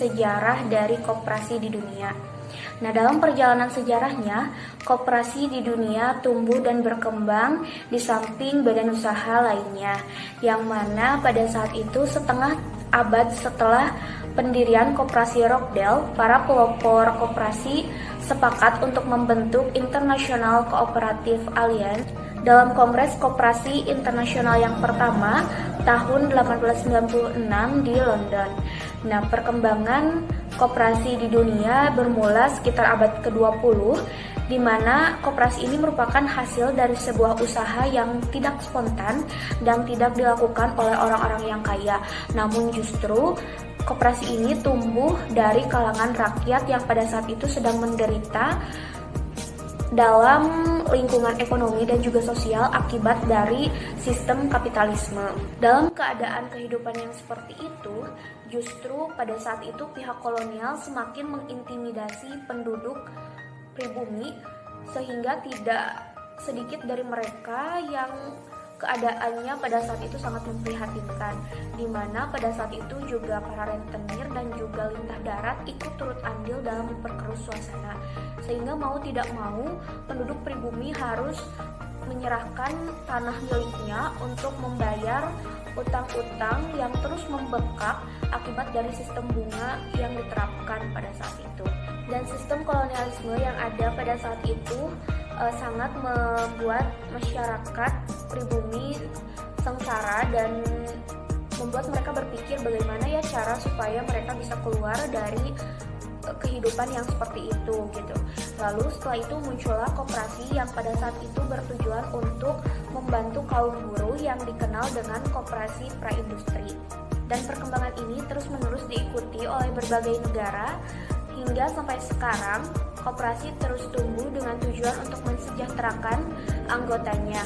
sejarah dari koperasi di dunia. Nah, dalam perjalanan sejarahnya, koperasi di dunia tumbuh dan berkembang di samping badan usaha lainnya, yang mana pada saat itu setengah abad setelah pendirian Koperasi Rockdale, para pelopor koperasi sepakat untuk membentuk International Cooperative Alliance dalam Kongres Koperasi Internasional yang pertama tahun 1896 di London. Nah, perkembangan koperasi di dunia bermula sekitar abad ke-20, di mana koperasi ini merupakan hasil dari sebuah usaha yang tidak spontan dan tidak dilakukan oleh orang-orang yang kaya. Namun justru koperasi ini tumbuh dari kalangan rakyat yang pada saat itu sedang menderita dalam lingkungan ekonomi dan juga sosial akibat dari sistem kapitalisme. Dalam keadaan kehidupan yang seperti itu, justru pada saat itu pihak kolonial semakin mengintimidasi penduduk pribumi, sehingga tidak sedikit dari mereka yang keadaannya pada saat itu sangat memprihatinkan, di mana pada saat itu juga para rentenir dan juga lintah darat ikut turut andil dalam memperkeruh suasana, sehingga mau tidak mau penduduk pribumi harus menyerahkan tanah miliknya untuk membayar utang-utang yang terus membengkak akibat dari sistem bunga yang diterapkan pada saat itu. Dan sistem kolonialisme yang ada pada saat itu sangat membuat masyarakat pribumi sengsara dan membuat mereka berpikir bagaimana ya cara supaya mereka bisa keluar dari kehidupan yang seperti itu gitu. Lalu setelah itu muncullah koperasi yang pada saat itu bertujuan untuk membantu kaum buruh yang dikenal dengan koperasi praindustri. Dan perkembangan ini terus-menerus diikuti oleh berbagai negara hingga sampai sekarang koperasi terus tumbuh dengan tujuan untuk mensejahterakan anggotanya.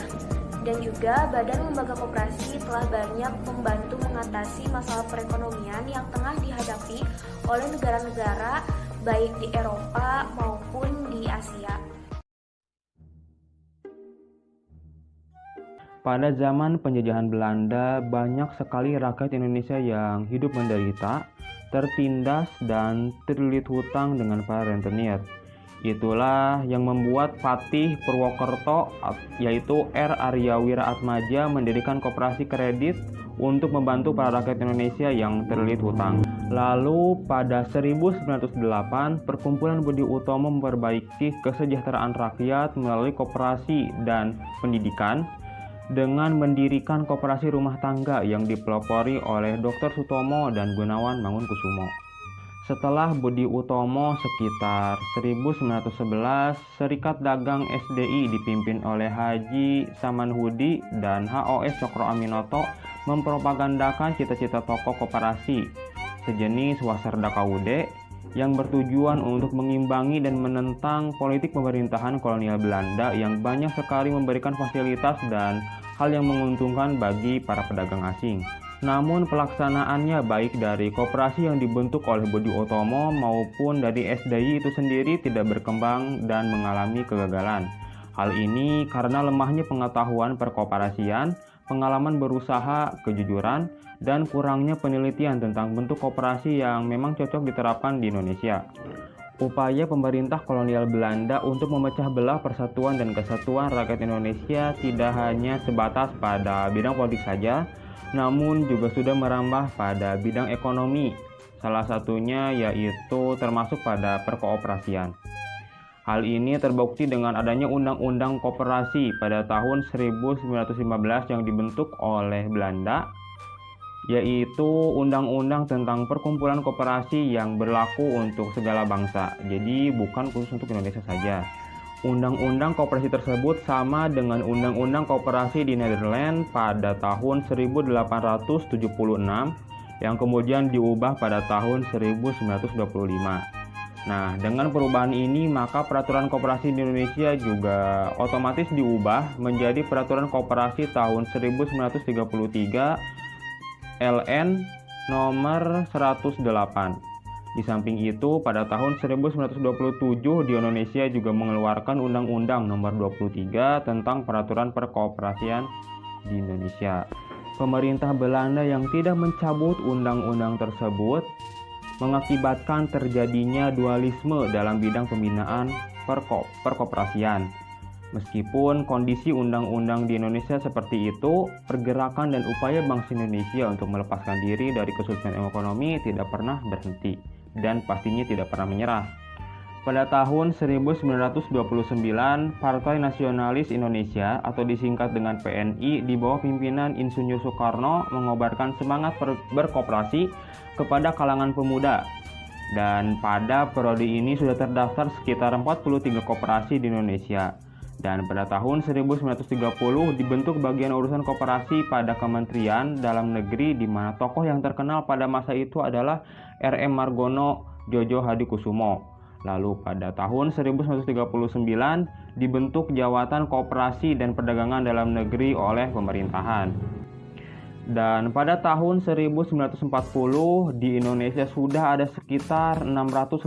Dan juga badan lembaga koperasi telah banyak membantu mengatasi masalah perekonomian yang tengah dihadapi oleh negara-negara baik di Eropa maupun di Asia. Pada zaman penjajahan Belanda, banyak sekali rakyat Indonesia yang hidup menderita, tertindas, dan terlilit hutang dengan para rentenir. Itulah yang membuat Patih Purwokerto, yaitu R. Aryawira Atmaja, mendirikan koperasi kredit untuk membantu para rakyat Indonesia yang terlilit hutang. Lalu pada 1908, Perkumpulan Budi Utomo memperbaiki kesejahteraan rakyat melalui koperasi dan pendidikan dengan mendirikan koperasi rumah tangga yang dipelopori oleh Dr. Sutomo dan Gunawan Mangunkusumo. Setelah Budi Utomo sekitar 1911, Serikat Dagang SDI dipimpin oleh Haji Samanhudi dan HOS Cokro Aminoto mempropagandakan cita-cita tokoh koperasi, sejenis Wasarda Kaude, yang bertujuan untuk mengimbangi dan menentang politik pemerintahan kolonial Belanda yang banyak sekali memberikan fasilitas dan hal yang menguntungkan bagi para pedagang asing. Namun pelaksanaannya baik dari koperasi yang dibentuk oleh Budi Utomo maupun dari SDI itu sendiri tidak berkembang dan mengalami kegagalan. Hal ini karena lemahnya pengetahuan perkoperasian, pengalaman berusaha, kejujuran, dan kurangnya penelitian tentang bentuk koperasi yang memang cocok diterapkan di Indonesia. Upaya pemerintah kolonial Belanda untuk memecah belah persatuan dan kesatuan rakyat Indonesia tidak hanya sebatas pada bidang politik saja, namun juga sudah merambah pada bidang ekonomi, salah satunya yaitu termasuk pada perkooperasian. Hal ini terbukti dengan adanya Undang-Undang Koperasi pada tahun 1915 yang dibentuk oleh Belanda, yaitu undang-undang tentang perkumpulan koperasi yang berlaku untuk segala bangsa, jadi bukan khusus untuk Indonesia saja. Undang-undang koperasi tersebut sama dengan Undang-Undang Koperasi di Netherlands pada tahun 1876 yang kemudian diubah pada tahun 1925. Nah, dengan perubahan ini maka peraturan koperasi di Indonesia juga otomatis diubah menjadi Peraturan Koperasi tahun 1933 LN nomor 108. Di samping itu, pada tahun 1927 di Indonesia juga mengeluarkan Undang-Undang nomor 23 tentang peraturan perkooperasian di Indonesia. Pemerintah Belanda yang tidak mencabut undang-undang tersebut mengakibatkan terjadinya dualisme dalam bidang pembinaan perkoperasian. Meskipun kondisi undang-undang di Indonesia seperti itu, pergerakan dan upaya bangsa Indonesia untuk melepaskan diri dari kesulitan ekonomi tidak pernah berhenti dan pastinya tidak pernah menyerah. Pada tahun 1929, Partai Nasionalis Indonesia atau disingkat dengan PNI di bawah pimpinan Insinyur Soekarno mengobarkan semangat berkoperasi kepada kalangan pemuda. Dan pada periode ini sudah terdaftar sekitar 43 koperasi di Indonesia. Dan pada tahun 1930 dibentuk bagian urusan koperasi pada Kementerian Dalam Negeri, di mana tokoh yang terkenal pada masa itu adalah R.M. Margono Djojo Hadikusumo. Lalu pada tahun 1939 dibentuk Jabatan Koperasi dan Perdagangan Dalam Negeri oleh pemerintahan. Dan pada tahun 1940 di Indonesia sudah ada sekitar 657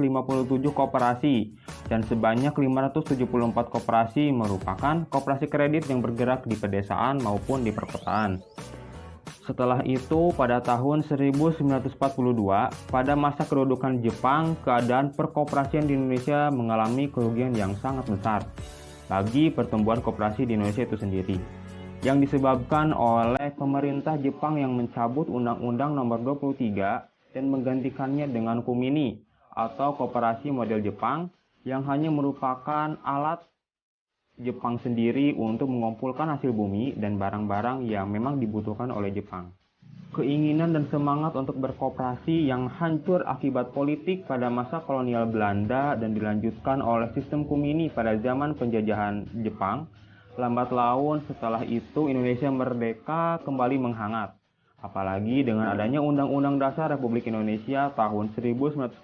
koperasi dan sebanyak 574 koperasi merupakan koperasi kredit yang bergerak di pedesaan maupun di perkotaan. Setelah itu pada tahun 1942 pada masa kedudukan Jepang, keadaan perkoperasian di Indonesia mengalami kerugian yang sangat besar bagi pertumbuhan koperasi di Indonesia itu sendiri, yang disebabkan oleh pemerintah Jepang yang mencabut Undang-Undang Nomor 23 dan menggantikannya dengan Kumini atau koperasi model Jepang yang hanya merupakan alat Jepang sendiri untuk mengumpulkan hasil bumi dan barang-barang yang memang dibutuhkan oleh Jepang. Keinginan dan semangat untuk berkoperasi yang hancur akibat politik pada masa kolonial Belanda dan dilanjutkan oleh sistem Kumini pada zaman penjajahan Jepang. Lambat laun setelah itu Indonesia merdeka kembali menghangat. Apalagi dengan adanya Undang-Undang Dasar Republik Indonesia tahun 1945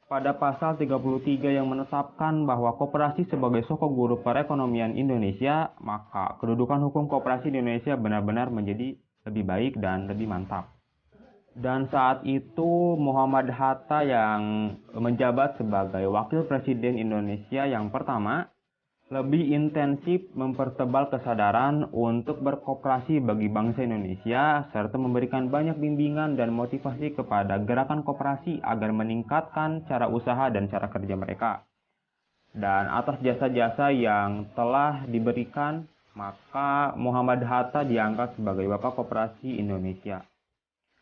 pada pasal 33 yang menetapkan bahwa koperasi sebagai sokok guru perekonomian Indonesia, maka kedudukan hukum koperasi di Indonesia benar-benar menjadi lebih baik dan lebih mantap. Dan saat itu Muhammad Hatta yang menjabat sebagai Wakil Presiden Indonesia yang pertama lebih intensif mempertebal kesadaran untuk berkoperasi bagi bangsa Indonesia serta memberikan banyak bimbingan dan motivasi kepada gerakan koperasi agar meningkatkan cara usaha dan cara kerja mereka. Dan atas jasa-jasa yang telah diberikan, maka Muhammad Hatta diangkat sebagai Bapak Koperasi Indonesia.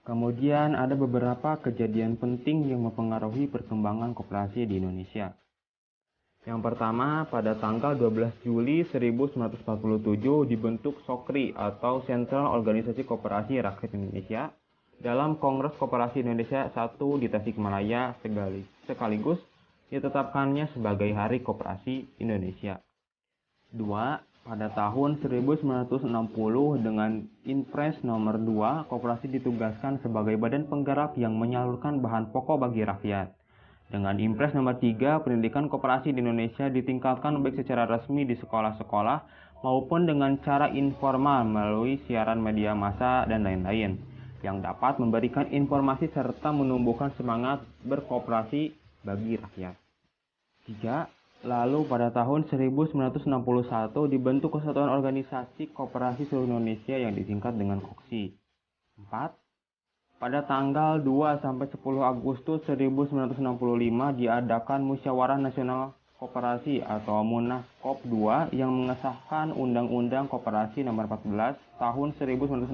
Kemudian ada beberapa kejadian penting yang mempengaruhi perkembangan koperasi di Indonesia. Yang pertama, pada tanggal 12 Juli 1947 dibentuk SOKRI atau Sentral Organisasi Koperasi Rakyat Indonesia dalam Kongres Koperasi Indonesia 1 di Tasikmalaya, sekaligus ditetapkannya sebagai Hari Koperasi Indonesia. 2. Pada tahun 1960 dengan Inpres nomor 2, koperasi ditugaskan sebagai badan penggerak yang menyalurkan bahan pokok bagi rakyat. Dengan Impres nomor 3, pendidikan koperasi di Indonesia ditingkatkan baik secara resmi di sekolah-sekolah maupun dengan cara informal melalui siaran media massa dan lain-lain yang dapat memberikan informasi serta menumbuhkan semangat berkoperasi bagi rakyat. 3. Lalu pada tahun 1961 dibentuk Kesatuan Organisasi Koperasi Seluruh Indonesia yang disingkat dengan KOKSI. 4. Pada tanggal 2-10 Agustus 1965 diadakan Musyawarah Nasional Koperasi atau Munas Kop 2 yang mengesahkan Undang-Undang Koperasi Nomor 14 Tahun 1965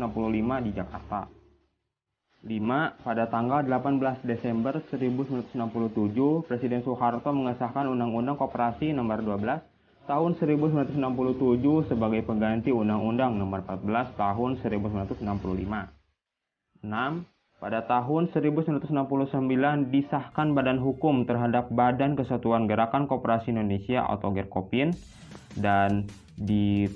di Jakarta. 5. Pada tanggal 18 Desember 1967, Presiden Soeharto mengesahkan Undang-Undang Koperasi Nomor 12 Tahun 1967 sebagai pengganti Undang-Undang Nomor 14 Tahun 1965. 6. Pada tahun 1969 disahkan Badan Hukum terhadap Badan Kesatuan Gerakan Koperasi Indonesia atau GERKOPIN dan di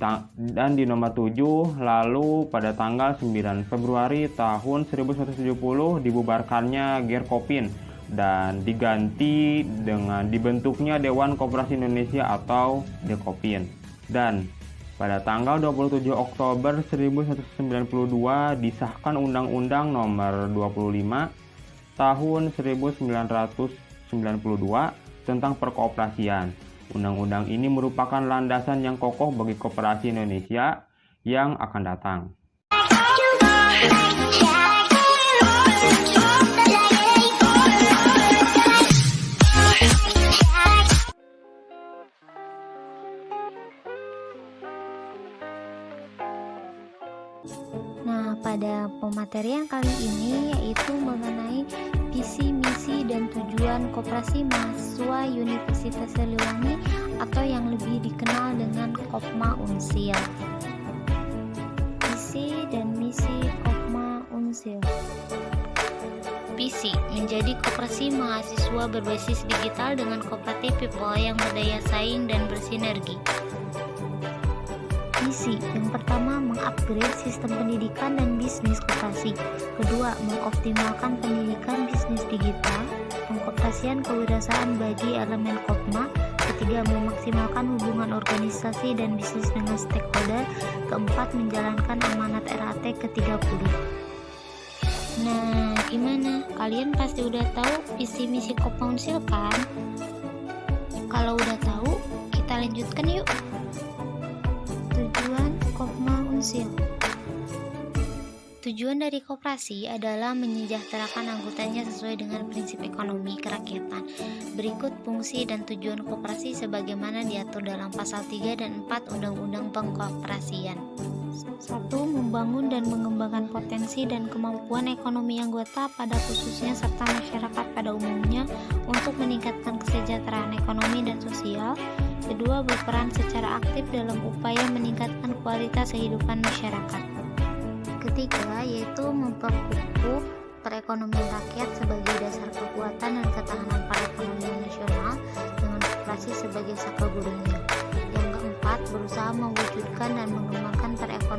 nomor 7. Lalu pada tanggal 9 Februari tahun 1970 dibubarkannya GERKOPIN dan diganti dengan dibentuknya Dewan Koperasi Indonesia atau DEKOPIN. Dan pada tanggal 27 Oktober 1992 disahkan Undang-Undang Nomor 25 Tahun 1992 tentang perkoperasian. Undang-undang ini merupakan landasan yang kokoh bagi koperasi Indonesia yang akan datang. Nah, pada pematerian kali ini yaitu mengenai visi, misi, dan tujuan Koperasi Mahasiswa Universitas Siliwangi atau yang lebih dikenal dengan Kopma Unsil. Visi dan misi Kopma Unsil. Visi, menjadi koperasi mahasiswa berbasis digital dengan kooperatif people yang berdaya saing dan bersinergi. Misi, yang pertama mengupgrade sistem pendidikan dan bisnis koperasi. Kedua, mengoptimalkan pendidikan bisnis digital, pengkoperasian kewirausahaan bagi elemen Kopma. Ketiga, memaksimalkan hubungan organisasi dan bisnis dengan stakeholder. Keempat, menjalankan amanat RAT ke-30. Nah, gimana? Kalian pasti udah tahu visi misi Kopma Unsil kan? Kalau udah tahu, kita lanjutkan yuk. Tujuan Kopma Unsil. Tujuan dari koperasi adalah menyejahterakan anggotanya sesuai dengan prinsip ekonomi kerakyatan. Berikut fungsi dan tujuan koperasi sebagaimana diatur dalam pasal 3 dan 4 Undang-Undang Pengkoperasian. 1. Membangun dan mengembangkan potensi dan kemampuan ekonomi anggota pada khususnya serta masyarakat pada umumnya untuk meningkatkan kesejahteraan ekonomi dan sosial. Kedua, berperan secara aktif dalam upaya meningkatkan kualitas kehidupan masyarakat. Ketiga, yaitu memperkukuh perekonomian rakyat sebagai dasar kekuatan dan ketahanan perekonomian nasional dengan koperasi sebagai saka gurunya. Yang keempat, berusaha mewujudkan dan mengembangkan perekonomian